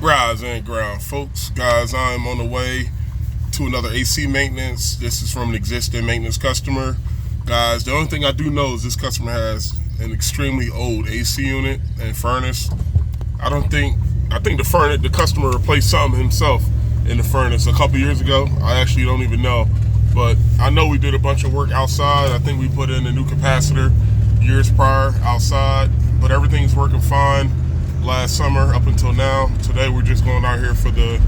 Rise and ground, folks. Guys, I'm on the way to another AC maintenance. This is from an existing maintenance customer. Guys, the only thing I do know is this customer has an extremely old AC unit and furnace. I think the customer replaced something himself in the furnace a couple years ago. I actually don't even know, but I know we did a bunch of work outside. I think we put in a new capacitor years prior outside, but everything's working fine last summer up until now. Today we're just going out here for the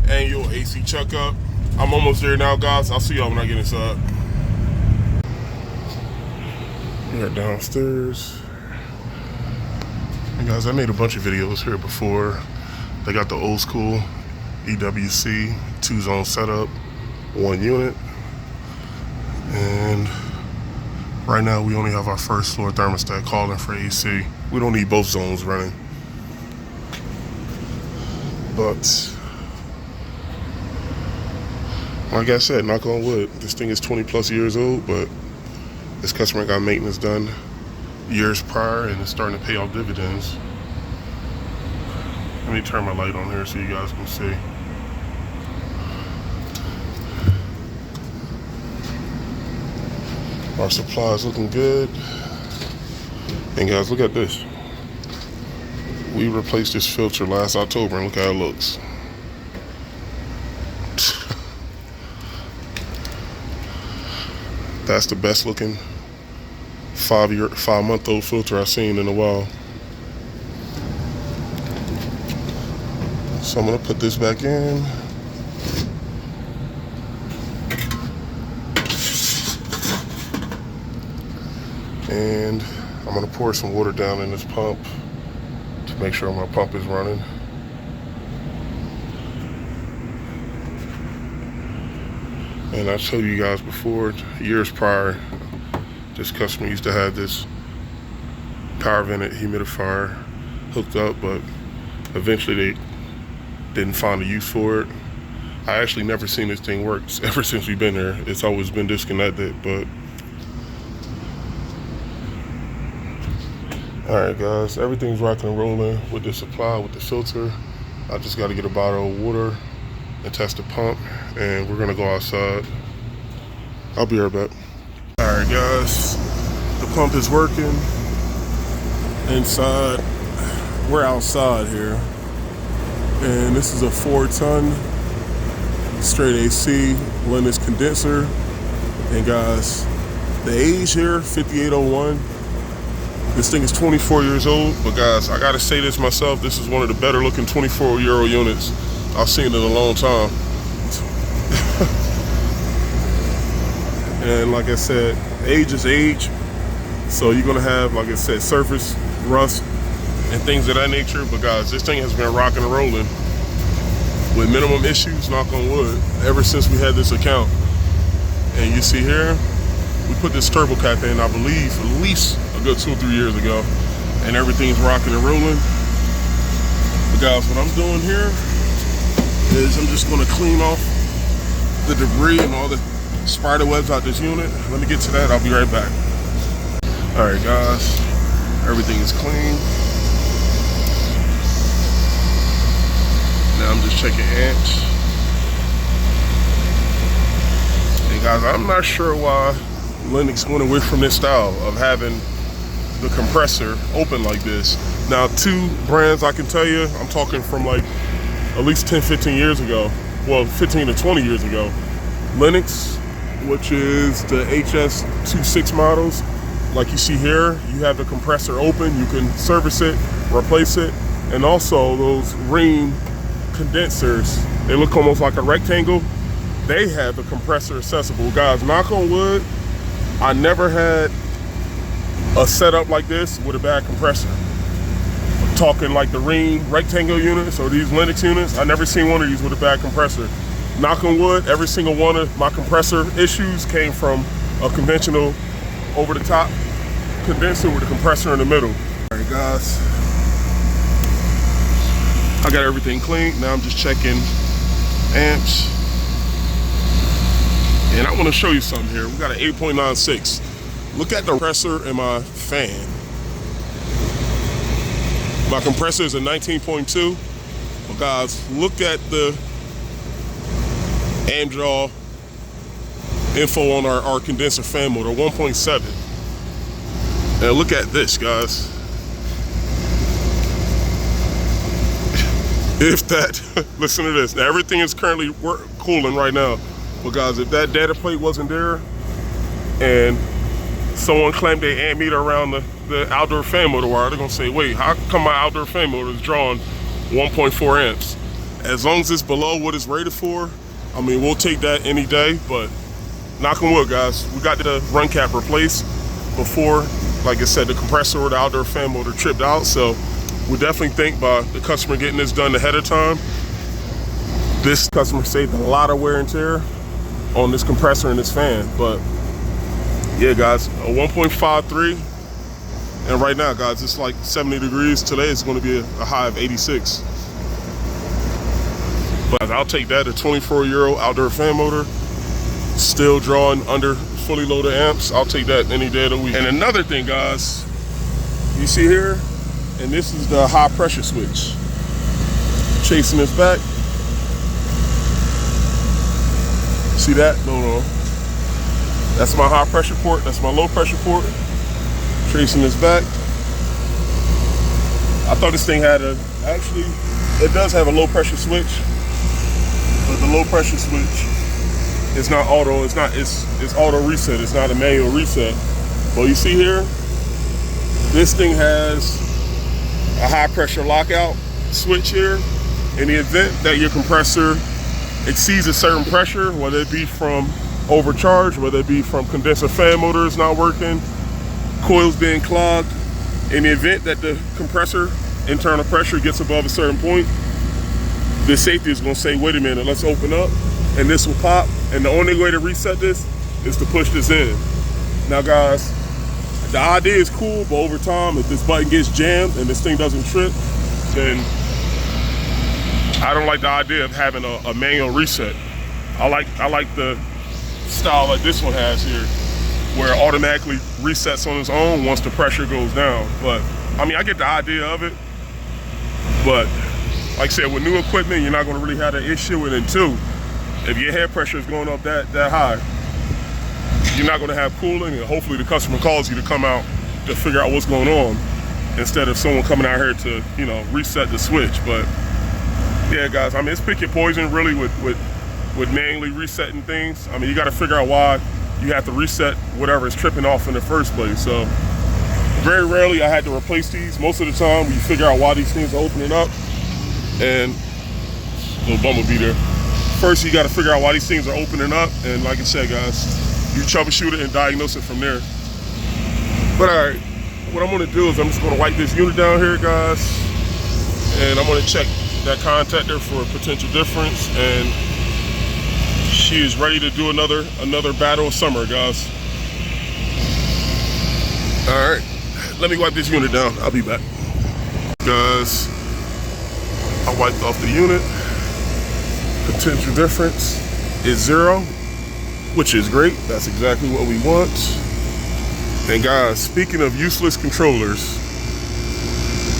annual AC checkup. I'm almost there now, guys. I'll see y'all when I get inside. We're downstairs. And guys, I made a bunch of videos here before. They got the old school EWC 2-zone setup, 1 unit. And right now we only have our first floor thermostat calling for AC. We don't need both zones running. But like I said, knock on wood, this thing is 20 plus years old, but this customer got maintenance done years prior and it's starting to pay off dividends. Let me turn my light on here so you guys can see. Our supply is looking good. And guys, look at this. We replaced this filter last October and look how it looks. That's the best looking 5-month-old filter I've seen in a while. So I'm gonna put this back in. And I'm gonna pour some water down in this pump to make sure my pump is running. And I told you guys before, years prior, this customer used to have this power vented humidifier hooked up, but eventually they didn't find a use for it. I actually never seen this thing work ever since we've been there. It's always been disconnected, but all right, guys, everything's rocking and rolling with the supply, with the filter. I just got to get a bottle of water and test the pump, and we're gonna go outside. I'll be right back. All right, guys, the pump is working inside. We're outside here, and this is a 4-ton straight AC Lennox condenser. And guys, the age here, 5801. This thing is 24 years old, but guys, I gotta say this myself, this is one of the better looking 24-year-old units I've seen in a long time. And like I said, age is age. So you're gonna have, like I said, surface rust and things of that nature. But guys, this thing has been rocking and rolling with minimum issues, knock on wood, ever since we had this account. And you see here, we put this turbo cap in, I believe, at least a good 2 or 3 years ago. And everything's rocking and rolling. But guys, what I'm doing here is I'm just gonna clean off the debris and all the spider webs out this unit. Let me get to that, I'll be right back. All right, guys, everything is clean. Now I'm just checking amps. And guys, I'm not sure why Lennox went away from this style of having the compressor open like this. Now, 2 brands I can tell you, I'm talking from like at least 10, 15 years ago. Well, 15 to 20 years ago. Lennox, which is the HS26 models. Like you see here, you have the compressor open. You can service it, replace it. And also those ring condensers, they look almost like a rectangle. They have the compressor accessible. Guys, knock on wood, I never had a setup like this with a bad compressor. I'm talking like the ring rectangle units or these Lennox units. I never seen one of these with a bad compressor. Knock on wood, every single one of my compressor issues came from a conventional over-the-top condenser with a compressor in the middle. All right, guys, I got everything clean. Now I'm just checking amps. And I want to show you something here. We got an 8.96. Look at the compressor in my fan. My compressor is a 19.2, But guys, look at the Amjaw info on our condenser fan motor, 1.7. And look at this, guys. If that, listen to this. Now everything is currently cooling right now. But guys, if that data plate wasn't there and someone claimed they ammeter around the outdoor fan motor wire, they're gonna say, wait, how come my outdoor fan motor is drawing 1.4 amps? As long as it's below what it's rated for, I mean, we'll take that any day. But knock on wood, guys, we got the run cap replaced before, like I said, the compressor or the outdoor fan motor tripped out. So we definitely think by the customer getting this done ahead of time, this customer saved a lot of wear and tear on this compressor and this fan. But yeah, guys, a 1.53, and right now, guys, it's like 70 degrees. Today it's going to be a high of 86. But I'll take that, a 24-year-old outdoor fan motor, still drawing under fully loaded amps. I'll take that any day of the week. And another thing, guys, you see here, and this is the high pressure switch. Chasing this back. See that? No. That's my high pressure port. That's my low pressure port. Tracing this back. I thought this thing had actually, it does have a low pressure switch, but the low pressure switch is not auto. It's auto reset. It's not a manual reset. But you see here, this thing has a high pressure lockout switch here. In the event that your compressor exceeds a certain pressure, whether it be from overcharge, whether it be from condenser fan motors not working, coils being clogged, in the event that the compressor internal pressure gets above a certain point, the safety is going to say, wait a minute, let's open up, and this will pop. And the only way to reset this is to push this in. Now guys, the idea is cool, but over time, if this button gets jammed and this thing doesn't trip, then I don't like the idea of having a manual reset. I like the style like this one has here, where it automatically resets on its own once the pressure goes down. But I mean, I get the idea of it, but like I said, with new equipment, you're not going to really have an issue with it too. If your head pressure is going up that high, you're not going to have cooling, and hopefully the customer calls you to come out to figure out what's going on instead of someone coming out here to, you know, reset the switch. But yeah, guys, I mean, it's pick your poison really with manually resetting things. I mean, you got to figure out why you have to reset whatever is tripping off in the first place. So very rarely I had to replace these. Most of the time we figure out why these things are opening up, and little bumblebee there. First, you got to figure out why these things are opening up, and like I said, guys, you troubleshoot it and diagnose it from there. But all right, what I'm going to do is I'm just going to wipe this unit down here, guys, and I'm going to check that contactor for a potential difference, and she is ready to do another battle of summer, guys. All right, let me wipe this unit down. I'll be back. Guys, I wiped off the unit. Potential difference is 0, which is great. That's exactly what we want. And guys, speaking of useless controllers,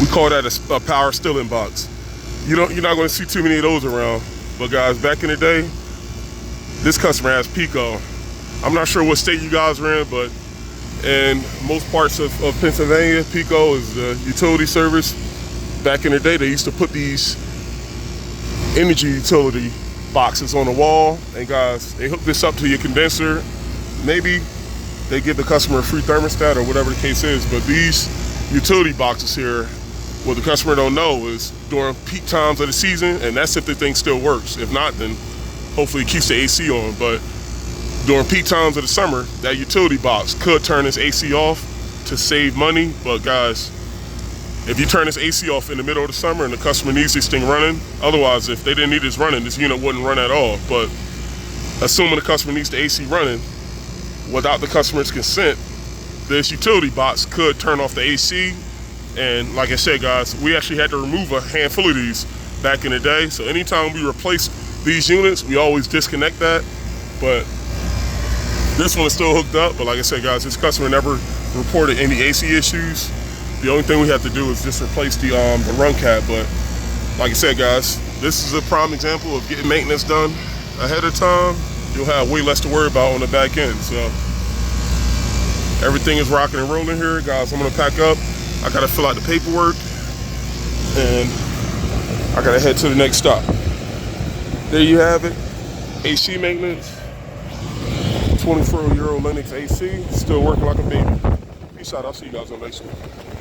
we call that a power stealing box. You're not going to see too many of those around. But guys, back in the day, this customer has Pico. I'm not sure what state you guys are in, but in most parts of Pennsylvania, Pico is the utility service. Back in the day, they used to put these energy utility boxes on the wall, and guys, they hook this up to your condenser. Maybe they give the customer a free thermostat or whatever the case is, but these utility boxes here, what the customer don't know is during peak times of the season, and that's if the thing still works. If not, then hopefully it keeps the AC on. But during peak times of the summer, that utility box could turn this AC off to save money. But guys, if you turn this AC off in the middle of the summer and the customer needs this thing running, otherwise, if they didn't need this running, this unit wouldn't run at all. But assuming the customer needs the AC running, without the customer's consent, this utility box could turn off the AC. And like I said, guys, we actually had to remove a handful of these back in the day. So anytime we replace these units, we always disconnect that. But this one is still hooked up. But like I said, guys, this customer never reported any AC issues. The only thing we have to do is just replace the run cap. But like I said, guys, this is a prime example of getting maintenance done ahead of time. You'll have way less to worry about on the back end. So everything is rocking and rolling here, guys. I'm gonna pack up. I gotta fill out the paperwork, and I gotta head to the next stop. There you have it. AC maintenance. 24-year-old Lennox AC, still working like a baby. Peace out. I'll see you guys on the next one.